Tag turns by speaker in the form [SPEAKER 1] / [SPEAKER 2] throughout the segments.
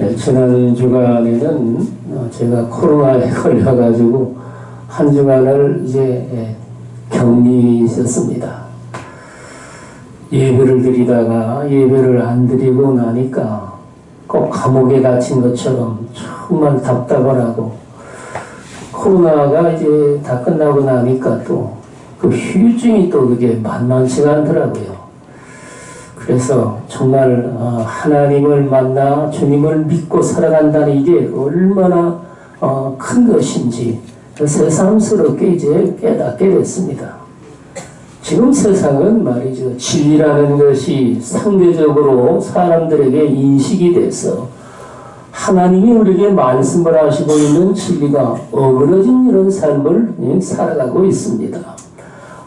[SPEAKER 1] 네, 지난 주간에는 제가 코로나에 걸려가지고 한 주간을 이제 격리에 있었습니다. 예배를 드리다가 예배를 안 드리고 나니까 꼭 감옥에 갇힌 것처럼 정말 답답을 하고, 코로나가 이제 다 끝나고 나니까 또 그 휴유증이 또 그게 만만치가 않더라고요. 그래서 정말 하나님을 만나 주님을 믿고 살아간다는 이게 얼마나 큰 것인지 새삼스럽게 이제 깨닫게 됐습니다. 지금 세상은 말이죠, 진리라는 것이 상대적으로 사람들에게 인식이 돼서 하나님이 우리에게 말씀을 하시고 있는 진리가 어그러진 이런 삶을 살아가고 있습니다.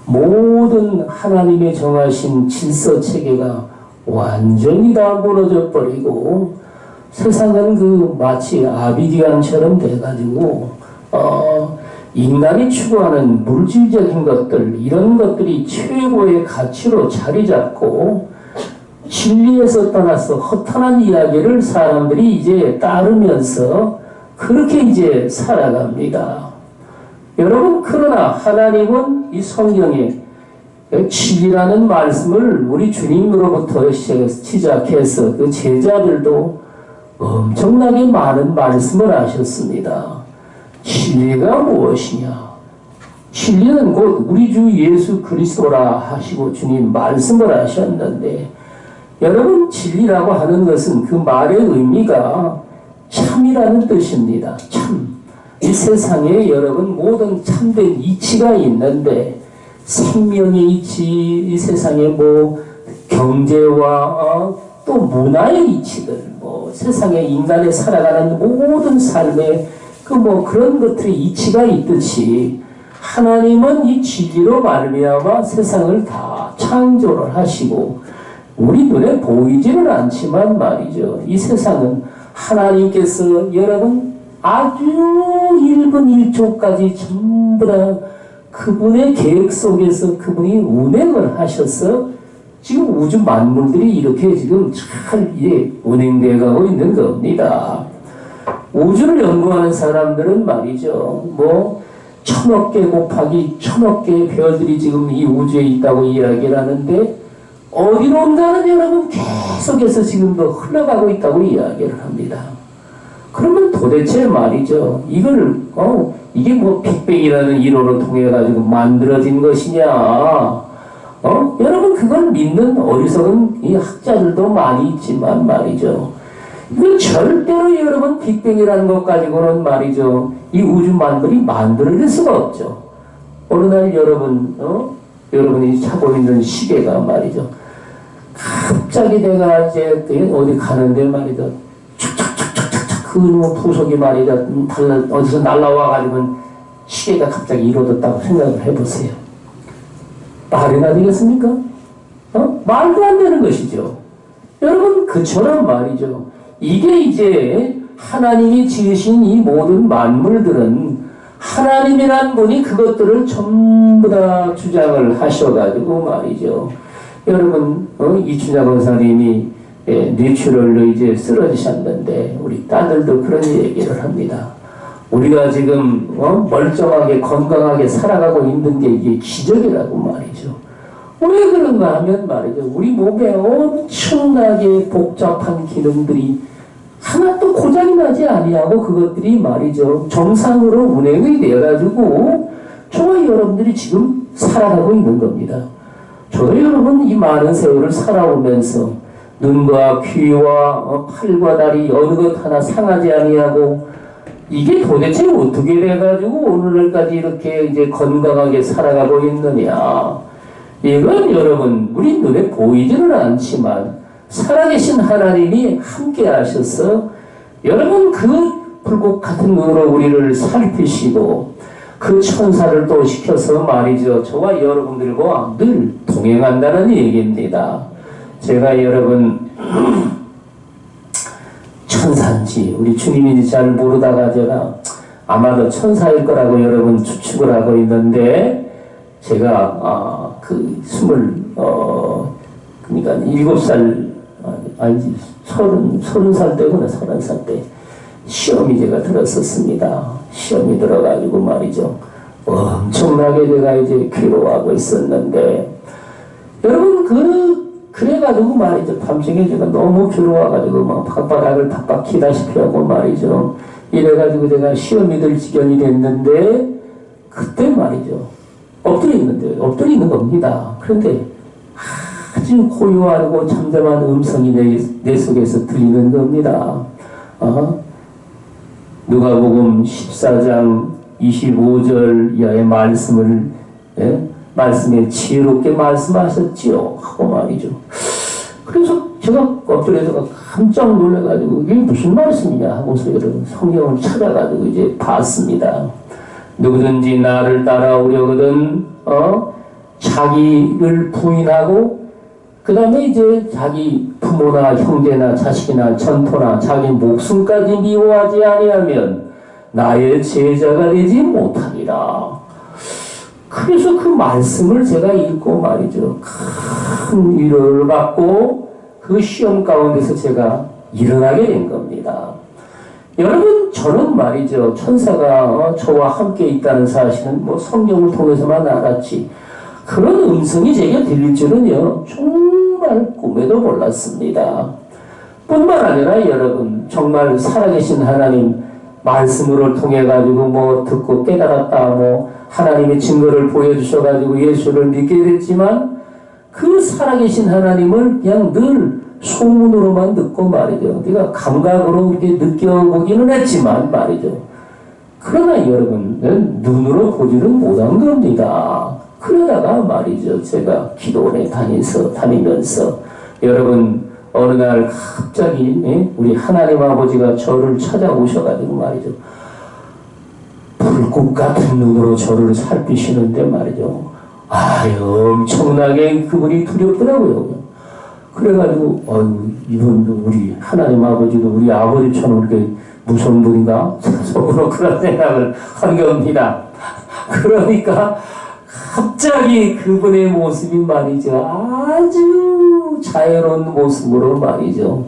[SPEAKER 1] 모든 하나님의 정하신 질서체계가 완전히 다 무너져 버리고, 세상은 그 마치 아비디안처럼 돼가지고 인간이 추구하는 물질적인 것들, 이런 것들이 최고의 가치로 자리 잡고 진리에서 떠나서 허탄한 이야기를 사람들이 이제 따르면서 그렇게 이제 살아갑니다. 여러분, 그러나 하나님은 이 성경에 진리라는 말씀을 우리 주님으로부터 시작해서 그 제자들도 엄청나게 많은 말씀을 하셨습니다. 진리가 무엇이냐? 진리는 곧 우리 주 예수 그리스도라 하시고 주님 말씀을 하셨는데, 여러분, 진리라고 하는 것은 그 말의 의미가 참이라는 뜻입니다. 참. 이 세상에 여러분 모든 참된 이치가 있는데, 생명의 이치, 이 세상에 뭐 경제와 또 문화의 이치들, 뭐 세상에 인간의 살아가는 모든 삶의 그 뭐 그런 것들의 이치가 있듯이, 하나님은 이 진리로 말미암아 세상을 다 창조를 하시고 우리 눈에 보이지는 않지만 말이죠, 이 세상은 하나님께서 여러분 아주 1분 1초까지 전부 다 그분의 계획 속에서 그분이 운행을 하셔서 지금 우주 만물들이 이렇게 지금 잘 운행되어 가고 있는 겁니다. 우주를 연구하는 사람들은 말이죠, 뭐 1000억 개 곱하기 1000억 개의 별들이 지금 이 우주에 있다고 이야기를 하는데, 어디론가는 여러분 계속해서 지금도 흘러가고 있다고 이야기를 합니다. 그러면 도대체 말이죠, 이걸 이게 뭐 빅뱅이라는 이론을 통해 가지고 만들어진 것이냐? 여러분, 그걸 믿는 어리석은 이 학자들도 많이 있지만 말이죠, 이거 절대로 여러분 빅뱅이라는 것 가지고는 말이죠, 이 우주 만물이 만들어질 수가 없죠. 어느 날 여러분이 차고 있는 시계가 말이죠, 갑자기 내가 이제 어디 가는데 말이죠, 그 부속이 말이죠, 어디서 날라와가지고 시계가 갑자기 이루어졌다고 생각을 해보세요. 말이나 되겠습니까? 말도 안 되는 것이죠. 여러분, 그처럼 말이죠, 이게 이제 하나님이 지으신 이 모든 만물들은 하나님이란 분이 그것들을 전부 다 주장을 하셔가지고 말이죠, 여러분, 이춘자 권사님이 뇌출혈로 이제 쓰러지셨는데 우리 딸들도 그런 얘기를 합니다. 우리가 지금 멀쩡하게 건강하게 살아가고 있는 게 이게 기적이라고 말이죠. 왜 그런가 하면 말이죠, 우리 몸에 엄청나게 복잡한 기능들이 하나도 고장이 나지 아니하고 그것들이 말이죠, 정상으로 운행이 돼가지고 저와 여러분들이 지금 살아가고 있는 겁니다. 저도 여러분 이 많은 세월을 살아오면서 눈과 귀와 팔과 다리 어느 것 하나 상하지 아니하고, 이게 도대체 어떻게 돼가지고 오늘날까지 이렇게 이제 건강하게 살아가고 있느냐? 이건 여러분 우리 눈에 보이지는 않지만 살아계신 하나님이 함께 하셔서 여러분 그 불꽃 같은 눈으로 우리를 살피시고 그 천사를 또 시켜서 말이죠, 저와 여러분들과 늘 동행한다는 얘기입니다. 제가 여러분 천사인지 우리 주님인지 잘 모르다가 제가 아마도 천사일 거라고 여러분 추측을 하고 있는데, 제가 그러니까 7살 아니지 서른 살 때구나, 30살 때. 시험이 제가 들었었습니다. 시험이 들어가지고 말이죠. 엄청나게 제가 이제 괴로워하고 있었는데, 여러분, 그래가지고 말이죠. 밤중에 제가 너무 괴로워가지고 막 방바닥을 박박히다시피 하고 말이죠. 이래가지고 제가 시험이 들 지경이 됐는데, 그때 말이죠. 엎드려 있는 겁니다. 그런데 아주 고요하고 잠잠한 음성이 내 속에서 들리는 겁니다. 누가복음 14장 25절 이하의 말씀을, 말씀에 지혜롭게 말씀하셨지요. 하고 말이죠. 그래서 제가 엎드려서 깜짝 놀라가지고 이게 무슨 말씀이냐 하고서 성경을 찾아가지고 이제 봤습니다. 누구든지 나를 따라오려거든, 자기를 부인하고, 그 다음에 이제 자기 부모나 형제나 자식이나 전토나 자기 목숨까지 미워하지 아니하면 나의 제자가 되지 못하리라. 그래서 그 말씀을 제가 읽고 말이죠. 큰 위로를 받고 그 시험 가운데서 제가 일어나게 된 겁니다. 여러분, 저는 말이죠. 천사가 저와 함께 있다는 사실은 뭐 성경을 통해서만 알았지, 그런 음성이 제게 들릴 줄은요, 정말 꿈에도 몰랐습니다. 뿐만 아니라 여러분, 정말 살아계신 하나님 말씀으로 통해 가지고 뭐 듣고 깨달았다, 뭐 하나님의 증거를 보여주셔가지고 예수를 믿게 됐지만, 그 살아계신 하나님을 그냥 늘 소문으로만 듣고 말이죠. 우리가 감각으로 이렇게 느껴보기는 했지만 말이죠. 그러나 여러분, 눈으로 보지는 못한 겁니다. 그러다가 말이죠. 제가 기도원에 다니면서 여러분, 어느 날 갑자기 우리 하나님 아버지가 저를 찾아오셔가지고 말이죠. 불꽃 같은 눈으로 저를 살피시는데 말이죠. 엄청나게 그분이 두렵더라고요. 그래가지고, 이분도 우리 하나님 아버지도 우리 아버지처럼 이렇게 무서운 분인가? 속으로 그런 생각을 한 겁니다. 그러니까 갑자기 그분의 모습이 말이죠. 아주 자유로운 모습으로 말이죠.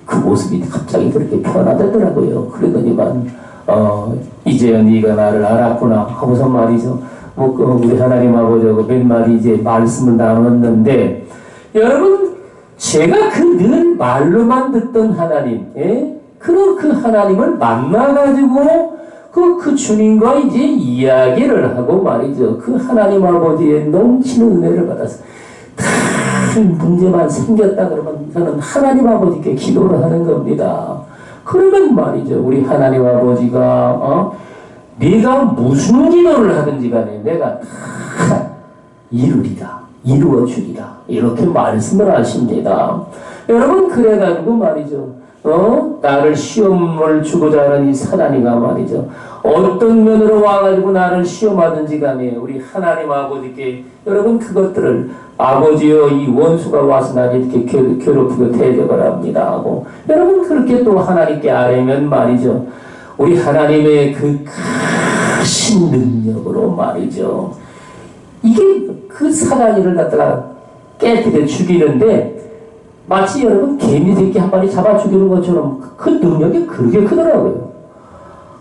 [SPEAKER 1] 그 모습이 갑자기 그렇게 변화되더라고요. 그러더니만, 이제야 네가 나를 알았구나 하고서 말이죠. 우리 하나님 아버지하고 몇 마디 이제 말씀을 나눴는데, 여러분, 제가 늘 말로만 듣던 하나님, 그런 그 하나님을 만나가지고 그 주님과 이제 이야기를 하고 말이죠. 그 하나님 아버지의 넘치는 은혜를 받아서 큰 문제만 생겼다 그러면 저는 하나님 아버지께 기도를 하는 겁니다. 그러면 말이죠. 우리 하나님 아버지가, 네가 무슨 기도를 하든지 간에 내가 다 이루어 주리라. 이렇게 말씀을 하십니다. 여러분, 그래가지고 말이죠. 나를 시험을 주고자 하는 이 사단이가 말이죠. 어떤 면으로 와가지고 나를 시험하든지 간에 우리 하나님 아버지께 여러분 그것들을 아버지여 이 원수가 와서 나를 이렇게 괴롭히고 대적을 합니다 하고 여러분 그렇게 또 하나님께 아뢰면 말이죠. 우리 하나님의 그 크신 능력으로 말이죠. 이게 그 사단이를 갖다가 깨뜨려 죽이는데 마치 여러분 개미 새끼 한 마리 잡아 죽이는 것처럼 그 능력이 그렇게 크더라고요.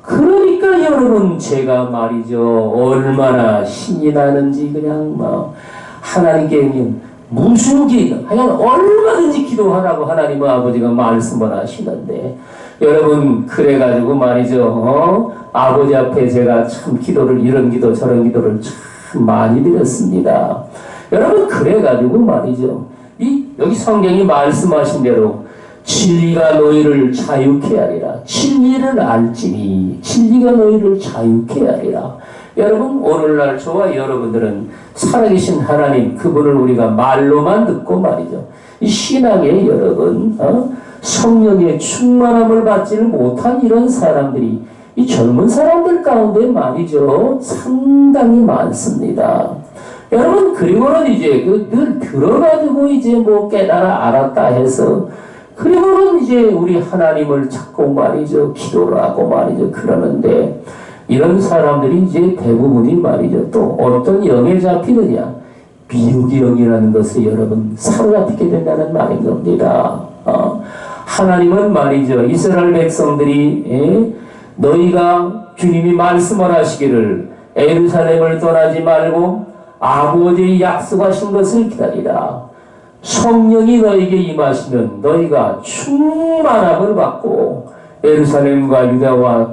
[SPEAKER 1] 그러니까 여러분 제가 말이죠. 얼마나 신이 나는지 그냥 막 하나님께 무슨 기도 하여간 얼마든지 기도하라고 하나님 아버지가 말씀을 하시는데 여러분 그래가지고 말이죠. 아버지 앞에 제가 참 기도를 이런 기도 저런 기도를 참 많이 드렸습니다. 여러분 그래가지고 말이죠. 여기 성경이 말씀하신 대로 진리가 너희를 자유케 하리라. 진리를 알지니 진리가 너희를 자유케 하리라. 여러분 오늘날 저와 여러분들은 살아계신 하나님 그분을 우리가 말로만 듣고 말이죠. 이 신앙에 여러분 성령의 충만함을 받지를 못한 이런 사람들이 이 젊은 사람들 가운데 말이죠. 상당히 많습니다. 여러분 그리고는 이제 늘 들어가지고 이제 뭐 깨달아 알았다 해서 그리고는 이제 우리 하나님을 찾고 말이죠. 기도를 하고 말이죠. 그러는데 이런 사람들이 이제 대부분이 말이죠. 또 어떤 영에 잡히느냐. 미혹의 영이라는 것을 여러분 사로잡히게 된다는 말인 겁니다. 하나님은 말이죠. 이스라엘 백성들이 너희가 주님이 말씀을 하시기를 예루살렘을 떠나지 말고 아버지의 약속하신 것을 기다리라. 성령이 너에게 임하시면 너희가 충만함을 받고 예루살렘과 유다와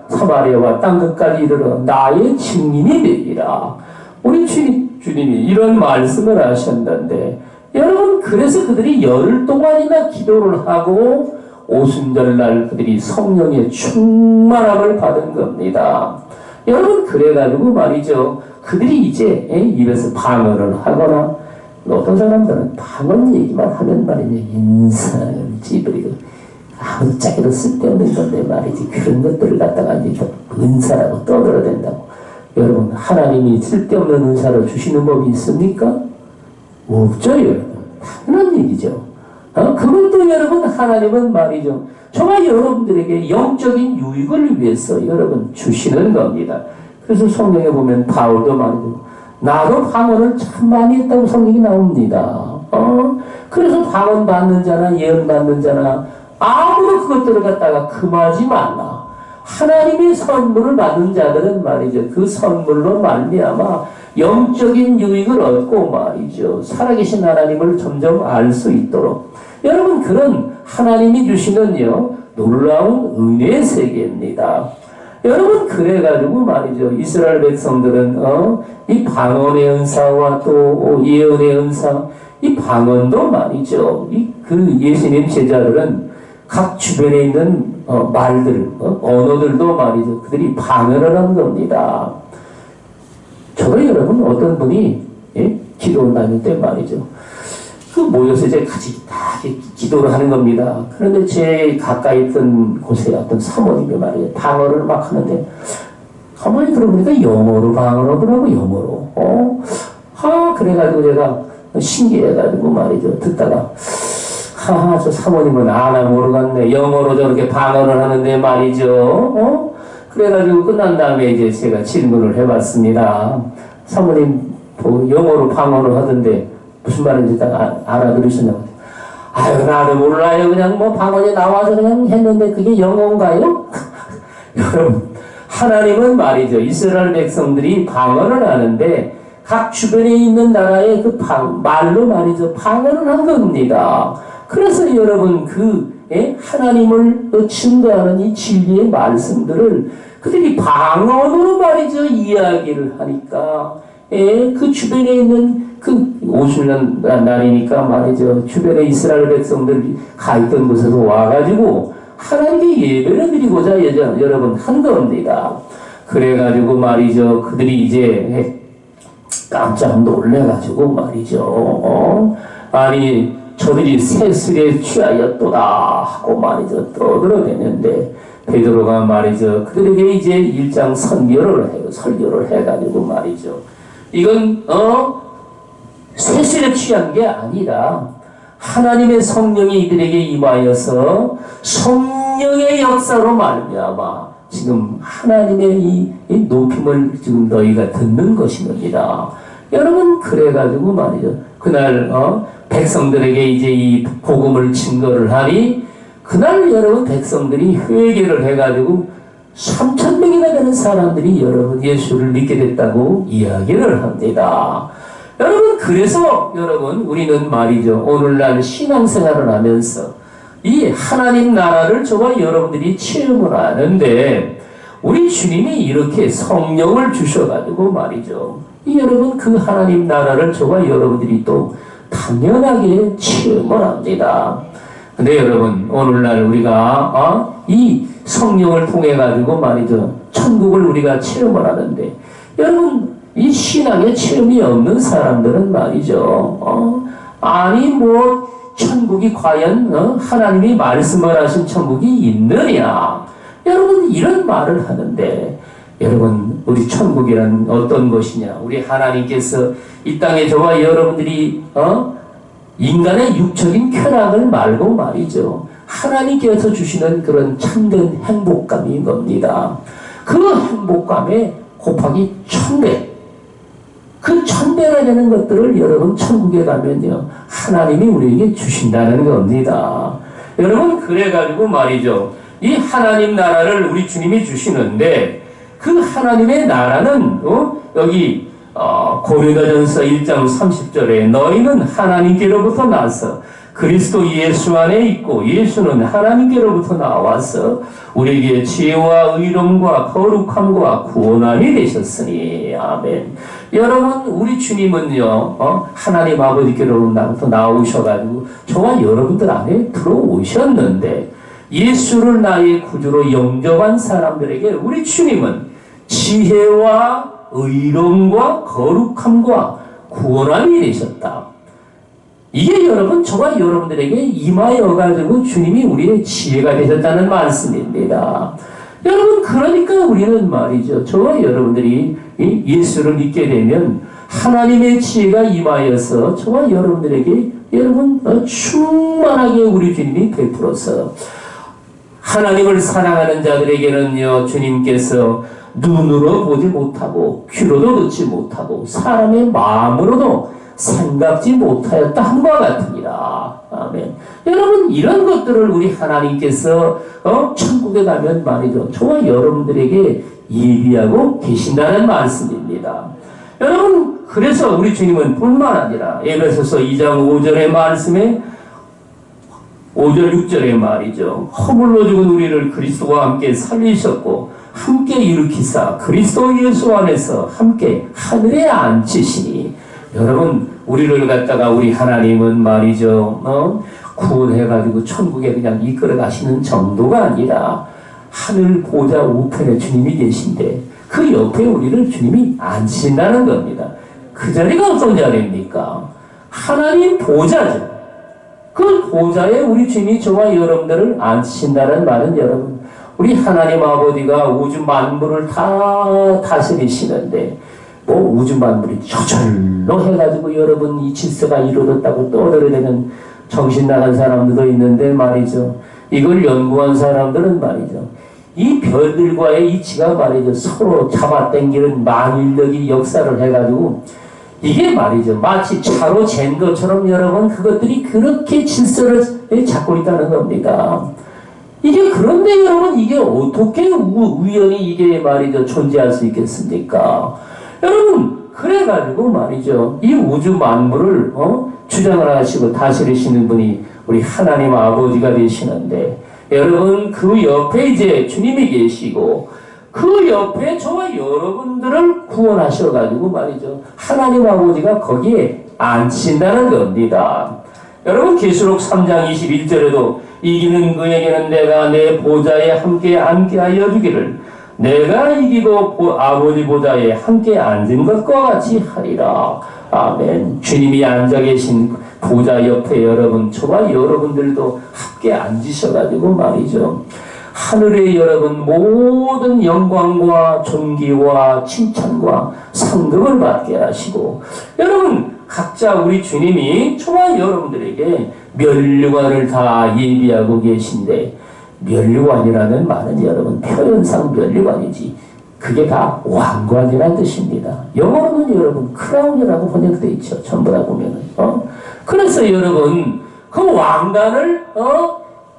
[SPEAKER 1] 사마리아와 땅끝까지 이르러 나의 증인이 되리라. 우리 주님이 이런 말씀을 하셨는데, 여러분, 그래서 그들이 열흘 동안이나 기도를 하고 오순절날 그들이 성령의 충만함을 받은 겁니다. 여러분, 그래가지고 말이죠, 그들이 이제 입에서 방언을 하거나, 어떤 사람들은 방언 얘기만 하면 말이죠, 인상을 찌부리고 아무 짝에도 쓸데없는 건데 말이지, 그런 것들을 갖다가 이제 은사라고 떠들어댄다고. 여러분, 하나님이 쓸데없는 은사를 주시는 법이 있습니까? 없죠, 여러분. 당연한 얘기죠. 그것도 여러분, 하나님은 말이죠, 정말 여러분들에게 영적인 유익을 위해서 여러분 주시는 겁니다. 그래서 성경에 보면 바울도 말이죠, 나도 방언을 참 많이 했다고 성경이 나옵니다. 그래서 방언 받는 자나 예언 받는 자나 아무도 그것들을 갖다가 금하지 말라. 하나님의 선물을 받은 자들은 말이죠, 그 선물로 말미암아 영적인 유익을 얻고 말이죠, 살아계신 하나님을 점점 알 수 있도록, 여러분, 그런 하나님이 주시는요 놀라운 은혜의 세계입니다. 여러분, 그래가지고 말이죠, 이스라엘 백성들은 이 방언의 은사와 또 예언의 은사, 이 방언도 말이죠, 그 예수님 제자들은 각 주변에 있는 말들, 언어들도 말이죠, 그들이 방언을 한 겁니다. 저도 여러분, 어떤 분이 기도 다닐 때 말이죠, 그 모여서 이제 같이 다 기도를 하는 겁니다. 그런데 제 가까이 있던 곳에 어떤 사모님이 말이에요, 방언을 막 하는데, 가만히 들어보니까 영어로 방언하더라고, 영어로. 그래가지고 제가 신기해가지고 말이죠, 듣다가, 저 사모님은 아나 모르겠네, 영어로 저렇게 방언을 하는데 말이죠. 그래가지고 끝난 다음에 이제 제가 질문을 해봤습니다. 사모님, 영어로 방언을 하던데 무슨 말인지 딱 알아들으셨냐고. 아유, 나도 몰라요. 그냥 뭐 방언이 나와서 그냥 했는데 그게 영어인가요? 여러분, 하나님은 말이죠, 이스라엘 백성들이 방언을 하는데 각 주변에 있는 나라의 그 말로 말이죠, 방언을 한 겁니다. 그래서 여러분, 하나님을 증거하는 이 진리의 말씀들을 그들이 방언으로 말이죠, 이야기를 하니까, 그 주변에 있는 그 오순절 날이니까 말이죠, 주변에 이스라엘 백성들이 가 있던 곳에서 와가지고 하나님께 예배를 드리고자 여러분 한 겁니다. 그래가지고 말이죠, 그들이 이제 깜짝 놀래가지고 말이죠, 아니, 저들이 새술에 취하였도다 하고 말이죠, 떠들어대는데, 베드로가 말이죠, 그들에게 이제 1장 설교를 해가지고 말이죠, 이건 새술에 취한 게 아니라 하나님의 성령이 이들에게 임하여서 성령의 역사로 말미암아 지금 하나님의 이 높임을 지금 너희가 듣는 것입니다. 여러분, 그래가지고 말이죠, 그날 백성들에게 이제 이 복음을 증거를 하니, 그날 여러분 백성들이 회개를 해가지고 3,000명이나 되는 사람들이 여러분 예수를 믿게 됐다고 이야기를 합니다. 여러분, 그래서 여러분 우리는 말이죠, 오늘날 신앙생활을 하면서 이 하나님 나라를 저와 여러분들이 체험을 하는데, 우리 주님이 이렇게 성령을 주셔가지고 말이죠, 여러분 그 하나님 나라를 저와 여러분들이 또 당연하게 체험을 합니다. 근데 여러분, 오늘날 우리가 이 성령을 통해 가지고 말이죠, 천국을 우리가 체험을 하는데, 여러분 이 신앙의 체험이 없는 사람들은 말이죠, 아니 뭐 천국이 과연 하나님이 말씀을 하신 천국이 있느냐, 여러분 이런 말을 하는데, 여러분 우리 천국이란 어떤 것이냐, 우리 하나님께서 이 땅에 저와 여러분들이 인간의 육적인 쾌락을 말고 말이죠, 하나님께서 주시는 그런 참된 행복감인 겁니다. 그 행복감에 곱하기 1000배, 그 천배가 되는 것들을 여러분 천국에 가면요 하나님이 우리에게 주신다는 겁니다. 여러분 그래가지고 말이죠. 이 하나님 나라를 우리 주님이 주시는데 그 하나님의 나라는 여기 고린도전서 1장 30절에 너희는 하나님께로부터 나서 그리스도 예수 안에 있고 예수는 하나님께로부터 나와서 우리에게 지혜와 의로움과 거룩함과 구원함이 되셨으니 아멘. 여러분 우리 주님은요 하나님 아버지께로부터 나오셔가지고 저와 여러분들 안에 들어오셨는데 예수를 나의 구주로 영접한 사람들에게 우리 주님은 지혜와 의로움과 거룩함과 구원함이 되셨다. 이게 여러분 저와 여러분들에게 임하여가지고 주님이 우리의 지혜가 되셨다는 말씀입니다. 여러분 그러니까 우리는 말이죠. 저와 여러분들이 예수를 믿게 되면 하나님의 지혜가 임하여서 저와 여러분들에게 여러분 충만하게 우리 주님이 베풀어서 하나님을 사랑하는 자들에게는요 주님께서 눈으로 보지 못하고 귀로도 듣지 못하고 사람의 마음으로도 생각지 못하였다 함과 같으니라. 아멘. 여러분 이런 것들을 우리 하나님께서 천국에 가면 말이죠. 저와 여러분들에게 예비하고 계신다는 말씀입니다. 여러분 그래서 우리 주님은 뿐만 아니라 에베소서 2장 5절의 말씀에 5절 6절의 말이죠. 허물로 죽은 우리를 그리스도와 함께 살리셨고 함께 일으키사 그리스도 예수 안에서 함께 하늘에 앉히시니 여러분 우리를 갖다가 우리 하나님은 말이죠 구원해가지고 천국에 그냥 이끌어 가시는 정도가 아니라 하늘 보좌 우편에 주님이 계신데 그 옆에 우리를 주님이 앉히신다는 겁니다. 그 자리가 어떤 자리입니까? 하나님 보좌죠. 그 보좌에 우리 주님이 저와 여러분들을 앉히신다는 말은 여러분 우리 하나님 아버지가 우주 만물을 다 다스리시는데 뭐 우주 만물이 저절로 해가지고 여러분 이 질서가 이루어졌다고 떠들어대는 정신 나간 사람들도 있는데 말이죠. 이걸 연구한 사람들은 말이죠. 이 별들과의 이치가 말이죠. 서로 잡아당기는 만일력이 역사를 해가지고 이게 말이죠. 마치 차로 잰 것처럼 여러분 그것들이 그렇게 질서를 잡고 있다는 겁니다. 이게 그런데 여러분 이게 어떻게 우연히 이게 말이죠. 존재할 수 있겠습니까? 여러분 그래가지고 말이죠. 이 우주 만물을 주장을 하시고 다스리시는 분이 우리 하나님 아버지가 되시는데 여러분 그 옆에 이제 주님이 계시고 그 옆에 저와 여러분들을 구원하셔가지고 말이죠. 하나님 아버지가 거기에 앉힌다는 겁니다. 여러분 계시록 3장 21절에도 이기는 그에게는 내가 내 보좌에 함께 앉게 하여 주기를 내가 이기고 아버지 보좌에 함께 앉은 것과 같이 하리라. 아멘. 주님이 앉아 계신 보좌 옆에 여러분 저와 여러분들도 함께 앉으셔가지고 말이죠. 하늘의 여러분 모든 영광과 존귀와 칭찬과 상급을 받게 하시고 여러분 각자 우리 주님이 저와 여러분들에게 면류관을 다 예비하고 계신데 면류관이라는 말은 여러분 표현상 면류관이지 그게 다 왕관이라는 뜻입니다. 영어로는 여러분 크라운이라고 번역되어 있죠. 전부 다 보면은 그래서 여러분 그 왕관을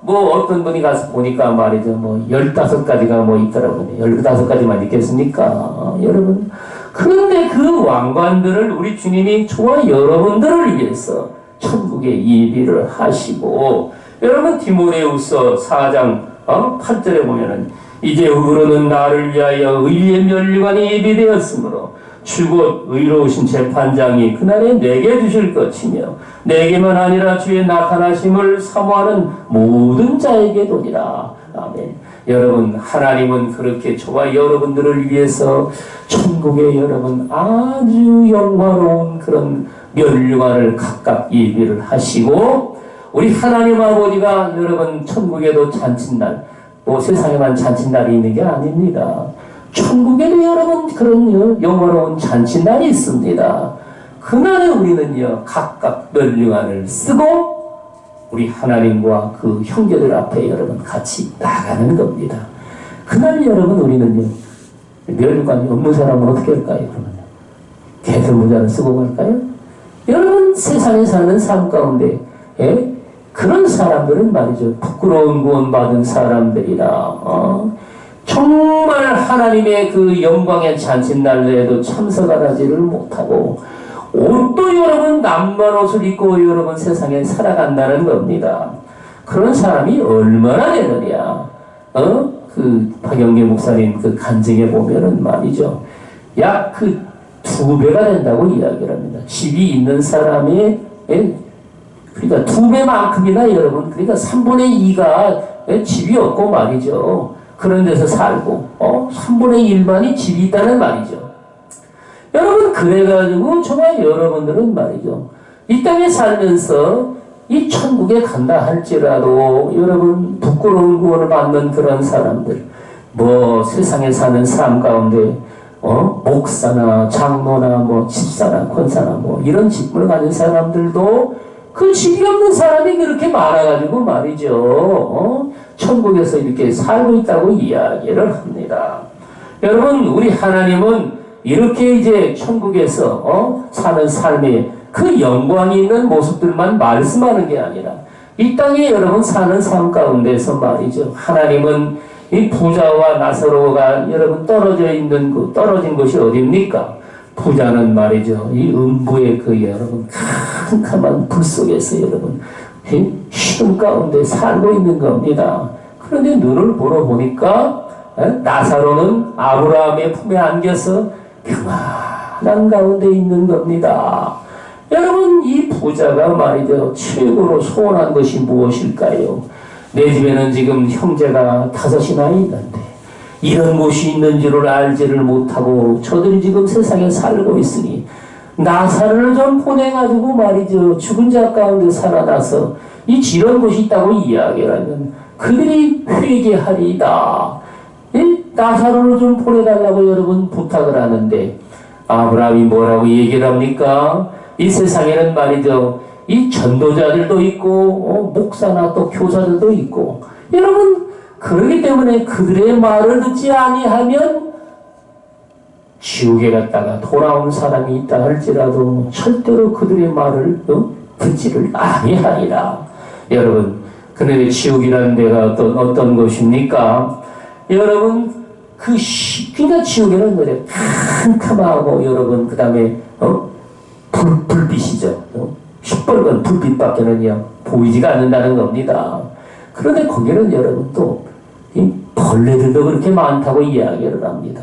[SPEAKER 1] 뭐 어떤 분이 가서 보니까 말이죠. 뭐 15가지가 뭐 있더라고요. 15가지만 있겠습니까? 여러분. 그런데 그 왕관들을 우리 주님이 저와 여러분들을 위해서 천국에 예비를 하시고 여러분 디모데후서 4장 8절에 보면은 이제후로는 나를 위하여 의의 면류관이 예비되었으므로 주곧 의로우신 재판장이 그날에 내게 주실 것이며 내게만 아니라 주의 나타나심을 사모하는 모든 자에게 도니라. 아멘. 여러분 하나님은 그렇게 저와 여러분들을 위해서 천국에 여러분 아주 영화로운 그런 면류관을 각각 예비를 하시고 우리 하나님 아버지가 여러분 천국에도 잔칫날 뭐 세상에만 잔칫날이 있는 게 아닙니다. 천국에도 여러분 그런 영화로운 잔칫날이 있습니다. 그날에 우리는요 각각 면류관을 쓰고 우리 하나님과 그 형제들 앞에 여러분 같이 나가는 겁니다. 그날 여러분 우리는요 면류관이 없는 사람은 어떻게 할까요? 그러면 개들 모자를 쓰고 갈까요? 여러분 세상에 사는 삶 가운데 그런 사람들은 말이죠. 부끄러운 구원받은 사람들이라 정말 하나님의 그 영광의 잔칫날에도 참석하지를 못하고 옷도 여러분 남만 옷을 입고 여러분 세상에 살아간다는 겁니다. 그런 사람이 얼마나 되느냐. 그 박영계 목사님 그 간증에 보면은 말이죠. 약 그 2배가 된다고 이야기를 합니다. 집이 있는 사람의 그러니까 2배만큼이나 여러분 그러니까 3분의 2가 집이 없고 말이죠. 그런 데서 살고 3분의 1만이 집이 있다는 말이죠. 여러분 그래가지고 정말 여러분들은 말이죠. 이 땅에 살면서 이 천국에 간다 할지라도 여러분 부끄러운 구원을 받는 그런 사람들 뭐 세상에 사는 삶 가운데 목사나 장로나 뭐 집사나 권사나 뭐 이런 직분을 가진 사람들도 그 집이 없는 사람이 그렇게 많아가지고 말이죠. 천국에서 이렇게 살고 있다고 이야기를 합니다. 여러분 우리 하나님은 이렇게 이제 천국에서 사는 삶에 그 영광이 있는 모습들만 말씀하는 게 아니라 이 땅에 여러분 사는 삶 가운데서 말이죠. 하나님은 이 부자와 나사로가 여러분 떨어진 곳이 어딥니까? 부자는 말이죠. 이 음부의 그 여러분 캄캄한 불 속에서 여러분 시름 가운데 살고 있는 겁니다. 그런데 눈을 보러 보니까 나사로는 아브라함의 품에 안겨서 평안한 가운데 있는 겁니다. 여러분 이 부자가 말이죠. 최고로 소원한 것이 무엇일까요? 내 집에는 지금 형제가 5이나 있는데 이런 곳이 있는 줄을 알지를 못하고 저들이 지금 세상에 살고 있으니 나사로를 좀 보내가지고 말이죠. 죽은 자 가운데 살아나서 이 이런 곳이 있다고 이야기하면 그들이 회개하리이다. 나사로를 좀 보내달라고 여러분 부탁을 하는데 아브라함이 뭐라고 얘기를 합니까? 이 세상에는 말이죠. 이 전도자들도 있고 목사나 또 교사들도 있고 여러분 그러기 때문에 그들의 말을 듣지 아니하면 지옥에 갔다가 돌아온 사람이 있다 할지라도 절대로 그들의 말을 듣지를 아니하리라. 여러분 그런데 지옥이라는 데가 어떤 곳입니까? 여러분 그러니까 지옥에는 뭐래 캄캄하고 여러분 그 다음에 불빛이죠. 시뻘건 불빛밖에는요 보이지가 않는다는 겁니다. 그런데 거기는 여러분 또 이 벌레들도 그렇게 많다고 이야기를 합니다.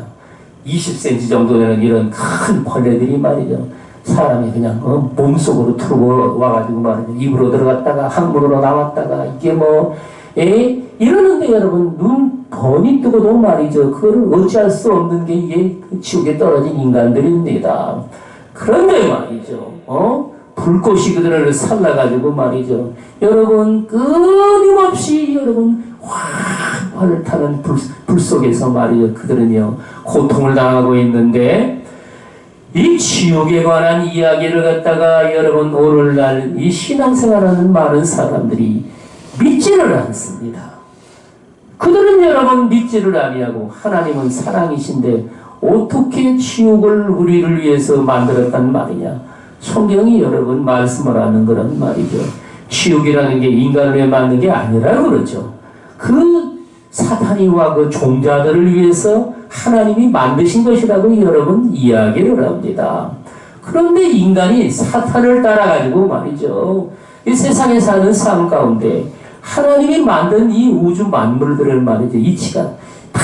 [SPEAKER 1] 20cm 정도 되는 이런 큰 벌레들이 말이죠. 사람이 그냥 몸속으로 들어와 와가지고 말이죠. 입으로 들어갔다가 항문으로 나왔다가 이게 뭐 이러는데 여러분 눈 번이 뜨고도 말이죠. 그거를 어찌할 수 없는 게 이게 지옥에 떨어진 인간들입니다. 그런데 말이죠. 불꽃이 그들을 살라가지고 말이죠. 여러분 끊임없이 여러분 활을 타는 불 속에서 말이죠. 그들은요 고통을 당하고 있는데 이 지옥에 관한 이야기를 갖다가 여러분 오늘날 이 신앙생활하는 많은 사람들이 믿지를 않습니다. 그들은 여러분 믿지를 아니하고 하나님은 사랑이신데 어떻게 지옥을 우리를 위해서 만들었단 말이냐. 성경이 여러분 말씀을 하는 그런 말이죠. 지옥이라는 게 인간을 위해 만든 게 아니라 그러죠. 그 사탄이와 그 종자들을 위해서 하나님이 만드신 것이라고 여러분 이야기를 합니다. 그런데 인간이 사탄을 따라가지고 말이죠. 이 세상에 사는 삶 가운데 하나님이 만든 이 우주 만물들을 말이죠. 이치가 다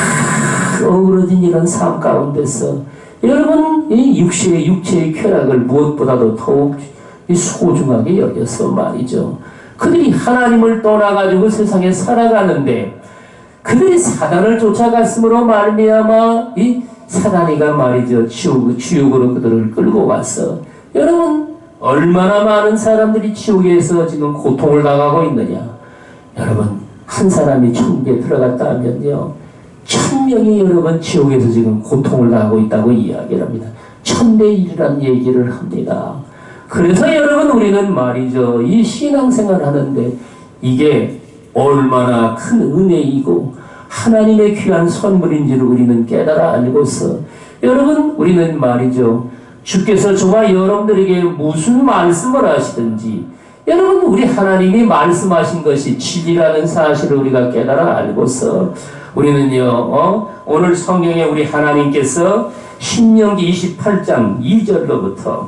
[SPEAKER 1] 어우러진 이런 삶 가운데서 여러분 이 육체의 쾌락을 무엇보다도 더욱 소중하게 여겨서 말이죠. 그들이 하나님을 떠나가지고 세상에 살아가는데 그들이 사단을 쫓아갔으므로 말미암아 이 사단이가 말이죠. 지옥으로 그들을 끌고 가서 여러분 얼마나 많은 사람들이 지옥에서 지금 고통을 당하고 있느냐. 여러분 한 사람이 천국에 들어갔다 하면요 1000명이 여러분 지옥에서 지금 고통을 당하고 있다고 이야기를 합니다. 1000대1이라는 얘기를 합니다. 그래서 여러분 우리는 말이죠. 이 신앙생활 하는데 이게 얼마나 큰 은혜이고 하나님의 귀한 선물인지를 우리는 깨달아 알고서 여러분 우리는 말이죠. 주께서 저와 여러분들에게 무슨 말씀을 하시든지 여러분 우리 하나님이 말씀하신 것이 진리라는 사실을 우리가 깨달아 알고서 우리는요 오늘 성경에 우리 하나님께서 신명기 28장 2절로부터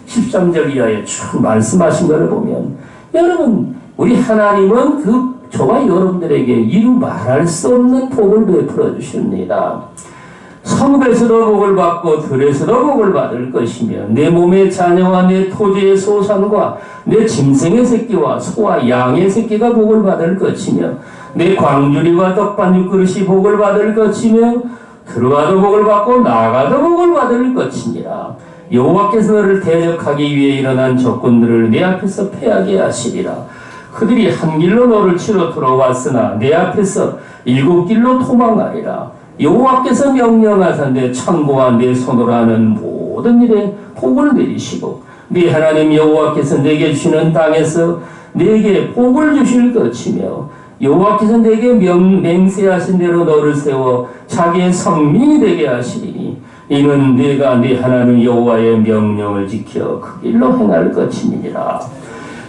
[SPEAKER 1] 13절 이하에 쭉 말씀하신 것을 보면 여러분 우리 하나님은 그 저와 여러분들에게 이루 말할 수 없는 복을 베풀어 주십니다. 성읍에서도 복을 받고 들에서도 복을 받을 것이며 내 몸의 자녀와 내 토지의 소산과 내 짐승의 새끼와 소와 양의 새끼가 복을 받을 것이며 내 광주리와 떡반죽 그릇이 복을 받을 것이며 들어가도 복을 받고 나가도 복을 받을 것이니라. 여호와께서 너를 대적하기 위해 일어난 적군들을 내 앞에서 패하게 하시리라. 그들이 한 길로 너를 치러 들어왔으나 내 앞에서 7길로 도망하리라. 여호와께서 명령하사 내 창고와 내 손으로 하는 모든 일에 복을 내리시고 네 하나님 여호와께서 내게 주시는 땅에서 내게 복을 주실 것이며 여호와께서 내게 맹세하신 대로 너를 세워 자기의 성민이 되게 하시리니 이는 내가 네 하나님 여호와의 명령을 지켜 그 길로 행할 것이니라.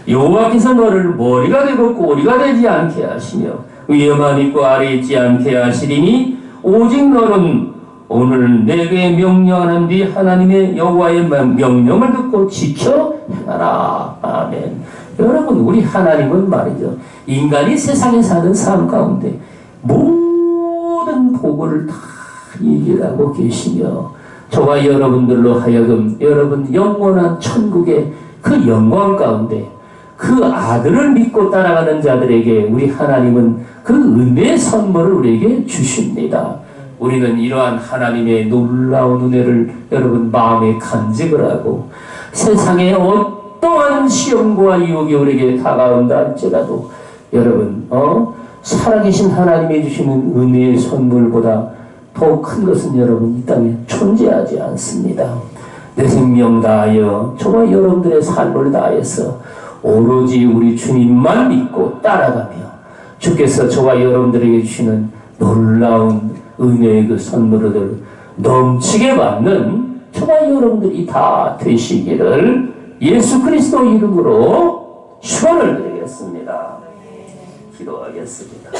[SPEAKER 1] 여호와께서 너를 머리가 되고 꼬리가 되지 않게 하시며 위에만 있고 아래에 있지 않게 하시리니 오직 너는 오늘 내게 명령하는 네 하나님의 여호와의 명령을 듣고 지켜 행하라. 아멘. 여러분 우리 하나님은 말이죠 인간이 세상에 사는 삶 가운데 모든 복을 다 얘기하고 계시며 저와 여러분들로 하여금 여러분 영원한 천국의 그 영광 가운데 그 아들을 믿고 따라가는 자들에게 우리 하나님은 그 은혜의 선물을 우리에게 주십니다. 우리는 이러한 하나님의 놀라운 은혜를 여러분 마음에 간직을 하고 세상의 어떠한 시험과 유혹이 우리에게 다가온다 할지라도 여러분 살아계신 하나님이 주시는 은혜의 선물보다 더 큰 것은 여러분 이 땅에 존재하지 않습니다. 내 생명 다하여 저와 여러분들의 삶을 다해서 오로지 우리 주님만 믿고 따라가며 주께서 저와 여러분들에게 주시는 놀라운 은혜의 그 선물을 넘치게 받는 저와 여러분들이 다 되시기를 예수 그리스도 이름으로 축원을 드리겠습니다. 기도하겠습니다.